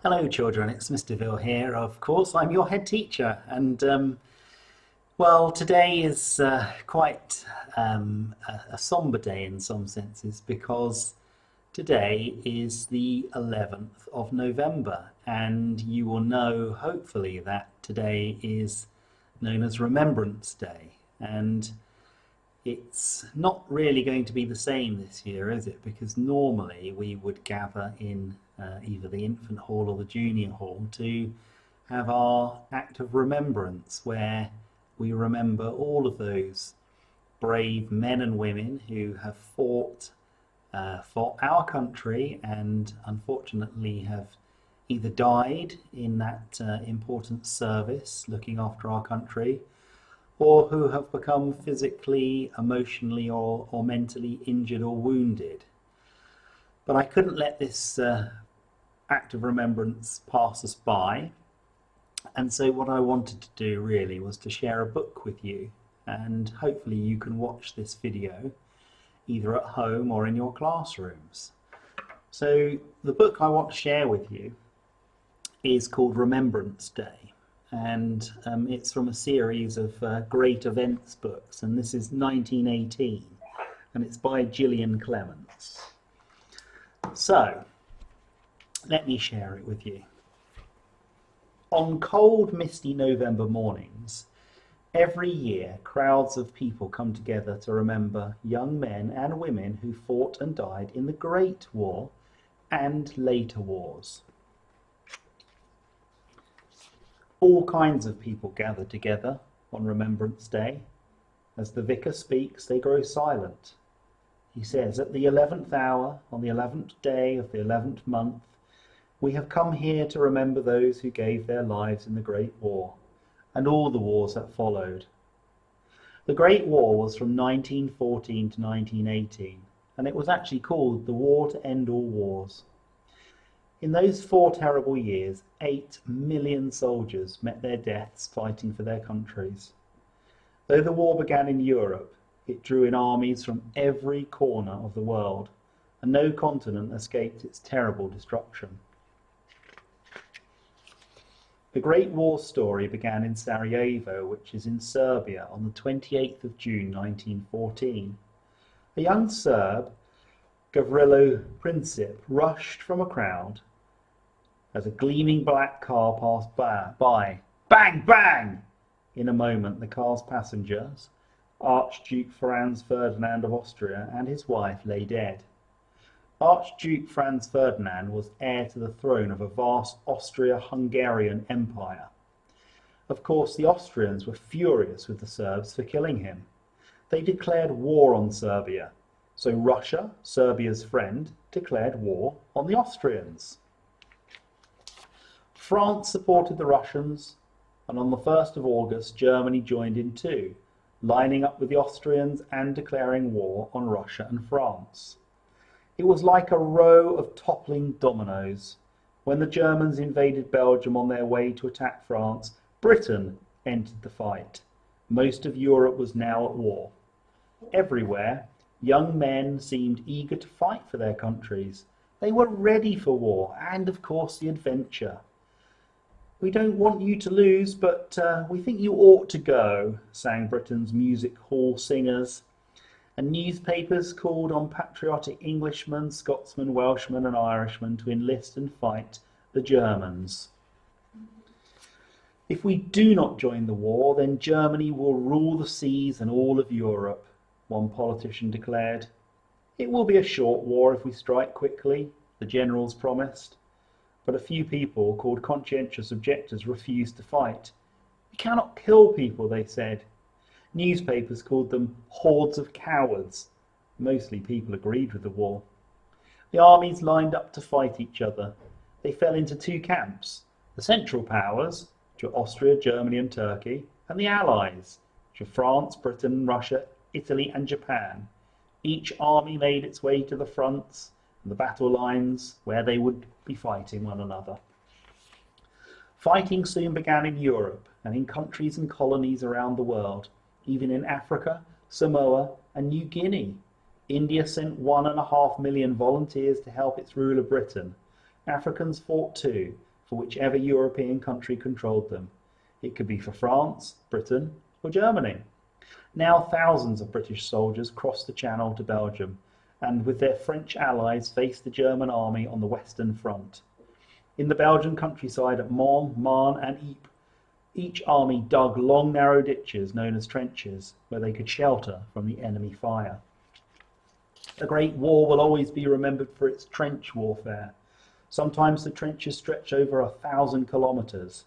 Hello children, it's Mr Veale here. Of course, I'm your head teacher and well, today is quite a somber day in some senses because today is the 11th of November and you will know hopefully that today is known as Remembrance Day, and it's not really going to be the same this year, is it? Because normally we would gather in either the infant hall or the junior hall to have our act of remembrance, where we remember all of those brave men and women who have fought for our country and unfortunately have either died in that important service looking after our country, or who have become physically, emotionally, or mentally injured or wounded. But I couldn't let this act of remembrance pass us by, and so what I wanted to do really was to share a book with you, and hopefully you can watch this video either at home or in your classrooms. So the book I want to share with you is called Remembrance Day, and it's from a series of great events books, and this is 1918, and it's by Gillian Clements. So let me share it with you. On cold, misty November mornings, every year crowds of people come together to remember young men and women who fought and died in the Great War and later wars. All kinds of people gather together on Remembrance Day. As the vicar speaks, they grow silent. He says, "At the 11th hour, on the 11th day of the 11th month, we have come here to remember those who gave their lives in the Great War, and all the wars that followed." The Great War was from 1914 to 1918, and it was actually called the War to End All Wars. In those 4 terrible years, 8 million soldiers met their deaths fighting for their countries. Though the war began in Europe, it drew in armies from every corner of the world, and no continent escaped its terrible destruction. The Great War story began in Sarajevo, which is in Serbia, on the 28th of June 1914. A young Serb, Gavrilo Princip, rushed from a crowd as a gleaming black car passed by. Bang, bang! In a moment, the car's passengers, Archduke Franz Ferdinand of Austria and his wife, lay dead. Archduke Franz Ferdinand was heir to the throne of a vast Austria-Hungarian empire. Of course, the Austrians were furious with the Serbs for killing him. They declared war on Serbia, so Russia, Serbia's friend, declared war on the Austrians. France supported the Russians, and on the 1st of August, Germany joined in too, lining up with the Austrians and declaring war on Russia and France. It was like a row of toppling dominoes. When the Germans invaded Belgium on their way to attack France, Britain entered the fight. Most of Europe was now at war. Everywhere, young men seemed eager to fight for their countries. They were ready for war and, of course, the adventure. "We don't want you to lose, but we think you ought to go," sang Britain's music hall singers. And newspapers called on patriotic Englishmen, Scotsmen, Welshmen and Irishmen to enlist and fight the Germans. "If we do not join the war, then Germany will rule the seas and all of Europe," one politician declared. "It will be a short war if we strike quickly," the generals promised. But a few people, called conscientious objectors, refused to fight. "We cannot kill people," they said. Newspapers called them hordes of cowards. Mostly people agreed with the war. The armies lined up to fight each other. They fell into 2 camps: the Central Powers, which were Austria, Germany and Turkey, and the Allies, which were France, Britain, Russia, Italy and Japan. Each army made its way to the fronts and the battle lines where they would be fighting one another. Fighting soon began in Europe and in countries and colonies around the world, even in Africa, Samoa and New Guinea. India sent 1.5 million volunteers to help its ruler Britain. Africans fought too, for whichever European country controlled them. It could be for France, Britain, or Germany. Now thousands of British soldiers crossed the Channel to Belgium, and with their French allies faced the German army on the Western Front. In the Belgian countryside at Mons, Marne and Ypres, each army dug long narrow ditches known as trenches, where they could shelter from the enemy fire. The Great War will always be remembered for its trench warfare. Sometimes the trenches stretch over 1,000 kilometres.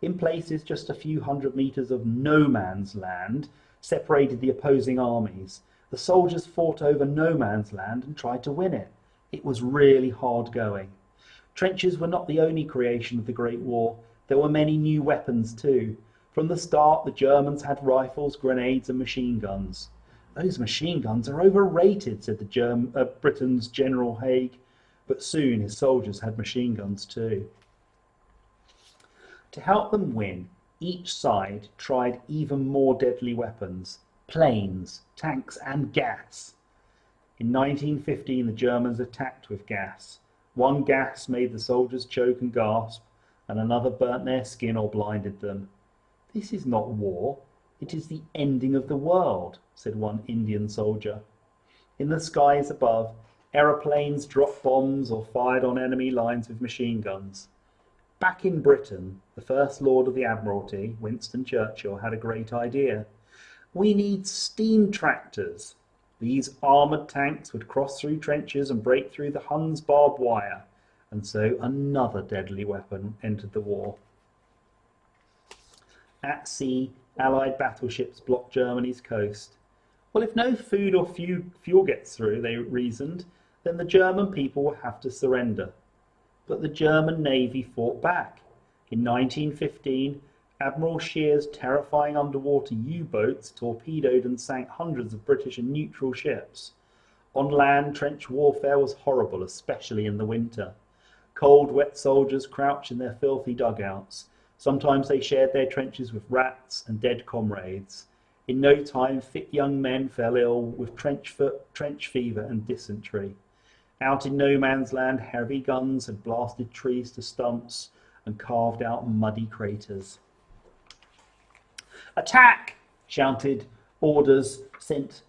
In places, just a few hundred metres of no man's land separated the opposing armies. The soldiers fought over no man's land and tried to win it. It was really hard going. Trenches were not the only creation of the Great War. There were many new weapons too. From the start, the Germans had rifles, grenades and machine guns. "Those machine guns are overrated," said Britain's General Haig, but soon his soldiers had machine guns too. To help them win, each side tried even more deadly weapons: planes, tanks and gas. In 1915 the Germans attacked with gas. One gas made the soldiers choke and gasp, and another burnt their skin or blinded them. "This is not war, it is the ending of the world," said one Indian soldier. In the skies above, aeroplanes dropped bombs or fired on enemy lines with machine guns. Back in Britain, the First Lord of the Admiralty, Winston Churchill, had a great idea. "We need steam tractors." These armoured tanks would cross through trenches and break through the Huns' barbed wire, and so another deadly weapon entered the war. At sea, Allied battleships blocked Germany's coast. Well, if no food or fuel gets through, they reasoned, then the German people will have to surrender. But the German Navy fought back. In 1915, Admiral Scheer's terrifying underwater U-boats torpedoed and sank hundreds of British and neutral ships. On land, trench warfare was horrible, especially in the winter. Cold, wet soldiers crouched in their filthy dugouts. Sometimes they shared their trenches with rats and dead comrades. In no time, fit young men fell ill with trench fever and dysentery. Out in no man's land, heavy guns had blasted trees to stumps and carved out muddy craters. "Attack!" shouted orders sent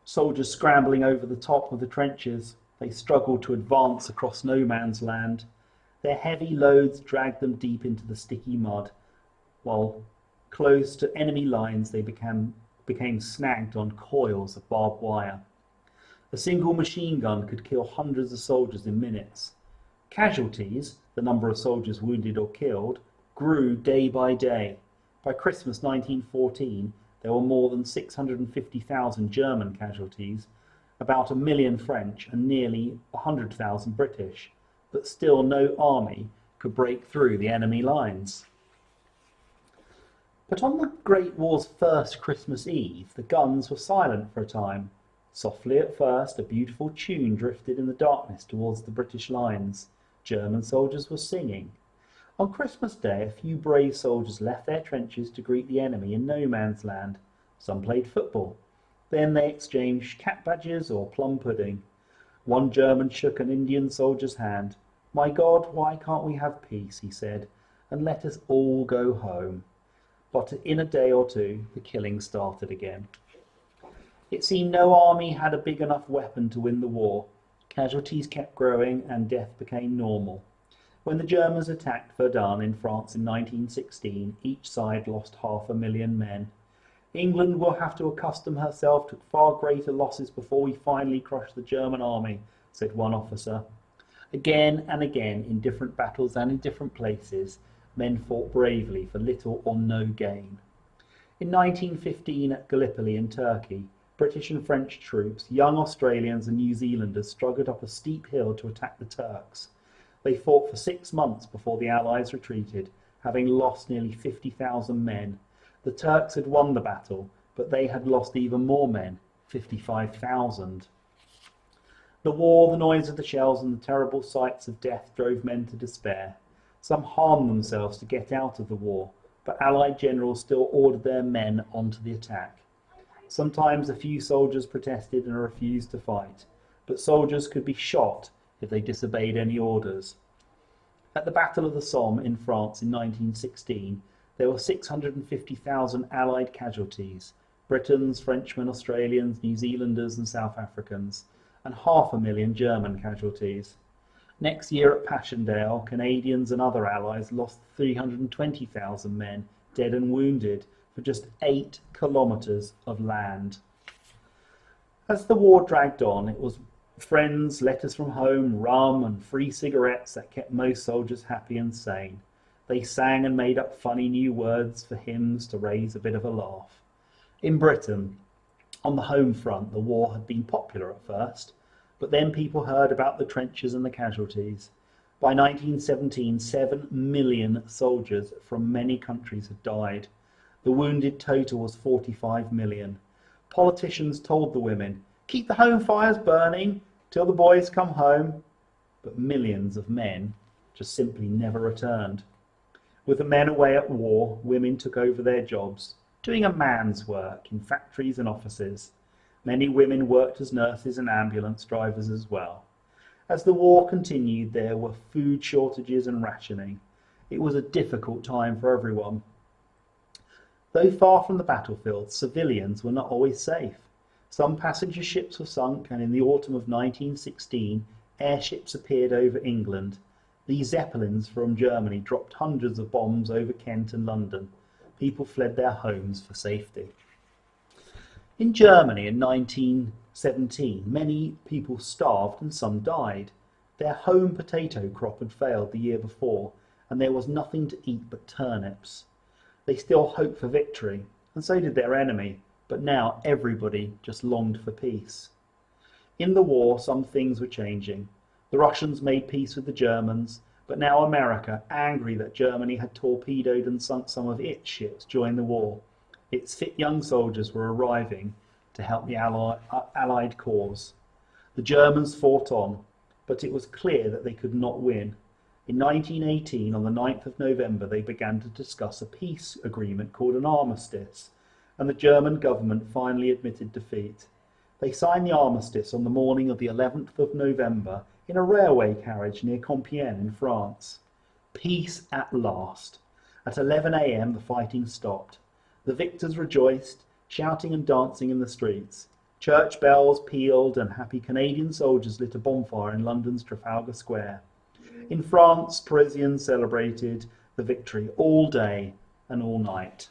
soldiers scrambling over the top of the trenches. They struggled to advance across no man's land. Their heavy loads dragged them deep into the sticky mud, while close to enemy lines they became snagged on coils of barbed wire. A single machine gun could kill hundreds of soldiers in minutes. Casualties, the number of soldiers wounded or killed, grew day by day. By Christmas 1914, there were more than 650,000 German casualties, about 1 million French and nearly 100,000 British, but still no army could break through the enemy lines. But on the Great War's first Christmas Eve, the guns were silent for a time. Softly at first, a beautiful tune drifted in the darkness towards the British lines. German soldiers were singing. On Christmas Day, a few brave soldiers left their trenches to greet the enemy in no man's land. Some played football. Then they exchanged cap badges or plum pudding. One German shook an Indian soldier's hand. "My God, why can't we have peace?" he said, "and let us all go home." But in a day or two, the killing started again. It seemed no army had a big enough weapon to win the war. Casualties kept growing and death became normal. When the Germans attacked Verdun in France in 1916, each side lost 500,000 men. "England will have to accustom herself to far greater losses before we finally crush the German army," said one officer. Again and again, in different battles and in different places, men fought bravely for little or no gain. In 1915 at Gallipoli in Turkey, British and French troops, young Australians and New Zealanders struggled up a steep hill to attack the Turks. They fought for 6 months before the Allies retreated, having lost nearly 50,000 men. The Turks had won the battle, but they had lost even more men, 55,000. The war, the noise of the shells and the terrible sights of death drove men to despair. Some harmed themselves to get out of the war, but Allied generals still ordered their men onto the attack. Sometimes a few soldiers protested and refused to fight, but soldiers could be shot if they disobeyed any orders. At the Battle of the Somme in France in 1916, there were 650,000 Allied casualties, Britons, Frenchmen, Australians, New Zealanders and South Africans, and 500,000 German casualties. Next year at Passchendaele, Canadians and other Allies lost 320,000 men, dead and wounded, for just 8 kilometres of land. As the war dragged on, it was friends, letters from home, rum and free cigarettes that kept most soldiers happy and sane. They sang and made up funny new words for hymns to raise a bit of a laugh. In Britain, on the home front, the war had been popular at first, but then people heard about the trenches and the casualties. By 1917, 7 million soldiers from many countries had died. The wounded total was 45 million. Politicians told the women, "Keep the home fires burning till the boys come home." But millions of men just simply never returned. With the men away at war, women took over their jobs, doing a man's work in factories and offices. Many women worked as nurses and ambulance drivers as well. As the war continued, there were food shortages and rationing. It was a difficult time for everyone. Though far from the battlefield, civilians were not always safe. Some passenger ships were sunk, and in the autumn of 1916, airships appeared over England. These Zeppelins from Germany dropped hundreds of bombs over Kent and London. People fled their homes for safety. In Germany in 1917, many people starved and some died. Their home potato crop had failed the year before, and there was nothing to eat but turnips. They still hoped for victory, and so did their enemy, but now everybody just longed for peace. In the war, some things were changing. The Russians made peace with the Germans, but now America, angry that Germany had torpedoed and sunk some of its ships during the war, its fit young soldiers were arriving to help the Allied cause. The Germans fought on, but it was clear that they could not win. In 1918, on the 9th of November, they began to discuss a peace agreement called an armistice, and the German government finally admitted defeat. They signed the armistice on the morning of the 11th of November in a railway carriage near Compiègne in France. Peace at last. At 11 a.m. the fighting stopped. The victors rejoiced, shouting and dancing in the streets. Church bells pealed and happy Canadian soldiers lit a bonfire in London's Trafalgar Square. In France, Parisians celebrated the victory all day and all night.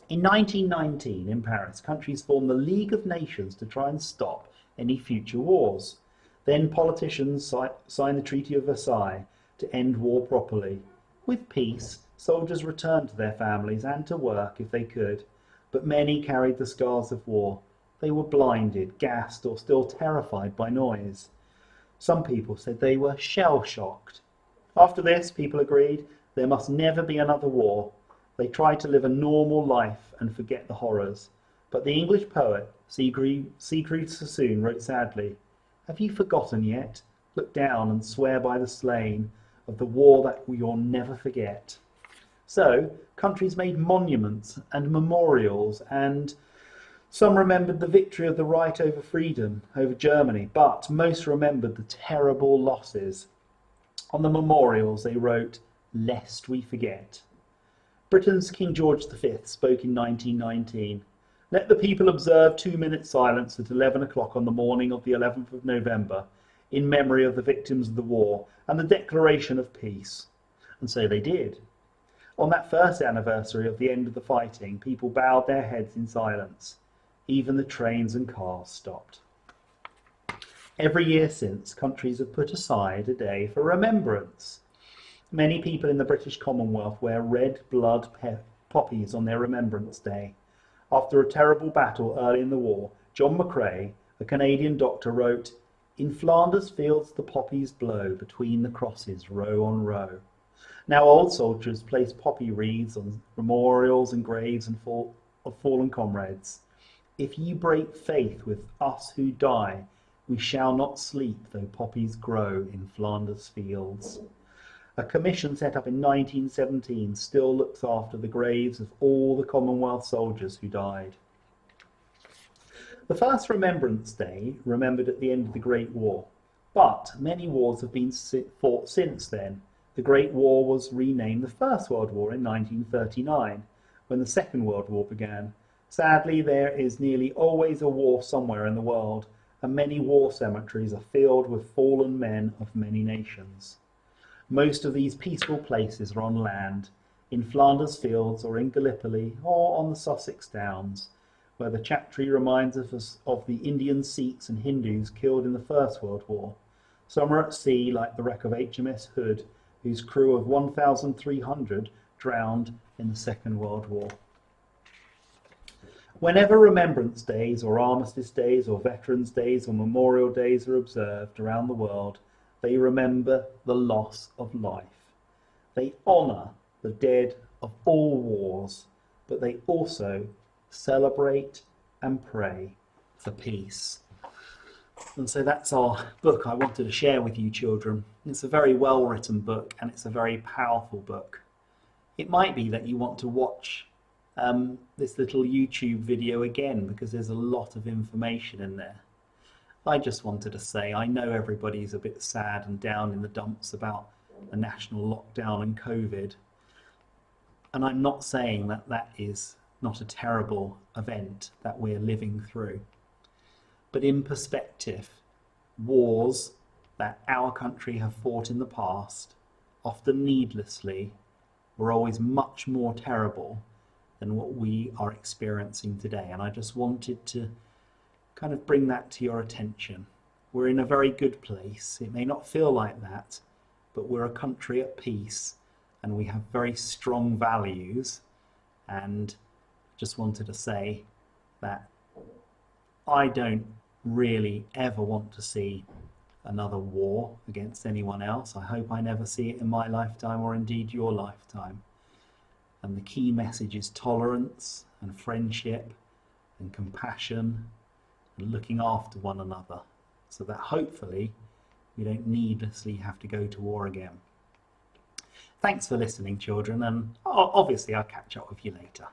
In 1919, in Paris, countries formed the League of Nations to try and stop any future wars. Then politicians signed the Treaty of Versailles to end war properly. With peace, soldiers returned to their families and to work if they could, but many carried the scars of war. They were blinded, gassed, or still terrified by noise. Some people said they were shell-shocked. After this, people agreed there must never be another war. They tried to live a normal life and forget the horrors. But the English poet Siegfried Sassoon wrote sadly, "Have you forgotten yet? Look down and swear by the slain of the war that you'll never forget." So, countries made monuments and memorials, and some remembered the victory of the right over freedom, over Germany, but most remembered the terrible losses. On the memorials they wrote, "Lest we forget." Britain's King George V spoke in 1919. "Let the people observe 2 minutes silence at 11 o'clock on the morning of the 11th of November, in memory of the victims of the war and the declaration of peace." And so they did. On that first anniversary of the end of the fighting, people bowed their heads in silence. Even the trains and cars stopped. Every year since, countries have put aside a day for remembrance. Many people in the British Commonwealth wear red blood poppies on their Remembrance Day. After a terrible battle early in the war, John McCrae, a Canadian doctor, wrote, "In Flanders fields the poppies blow between the crosses row on row." Now old soldiers place poppy wreaths on memorials and graves of fallen comrades. "If ye break faith with us who die, we shall not sleep though poppies grow in Flanders fields." A commission set up in 1917 still looks after the graves of all the Commonwealth soldiers who died. The first Remembrance Day remembered at the end of the Great War, but many wars have been fought since then, The Great War was renamed the First World War in 1939, when the Second World War began. Sadly, there is nearly always a war somewhere in the world, and many war cemeteries are filled with fallen men of many nations. Most of these peaceful places are on land, in Flanders fields or in Gallipoli or on the Sussex Downs, where the chapter reminds us of the Indian Sikhs and Hindus killed in the First World War. Some are at sea, like the wreck of HMS Hood, whose crew of 1,300 drowned in the Second World War. Whenever Remembrance Days or Armistice Days or Veterans Days or Memorial Days are observed around the world, they remember the loss of life. They honour the dead of all wars, but they also celebrate and pray for peace. And so that's our book I wanted to share with you, children. It's a very well written book, and it's a very powerful book. It might be that you want to watch this little YouTube video again, because there's a lot of information in there. I just wanted to say, I know everybody's a bit sad and down in the dumps about the national lockdown and COVID, and I'm not saying that that is not a terrible event that we're living through. But in perspective, wars that our country have fought in the past, often needlessly, were always much more terrible than what we are experiencing today. And I just wanted to kind of bring that to your attention. We're in a very good place. It may not feel like that, but we're a country at peace and we have very strong values. And just wanted to say that I don't really ever want to see another war against anyone else. I hope I never see it in my lifetime or indeed your lifetime. And the key message is tolerance and friendship and compassion and looking after one another, so that hopefully we don't needlessly have to go to war again. Thanks for listening, children, and obviously I'll catch up with you later.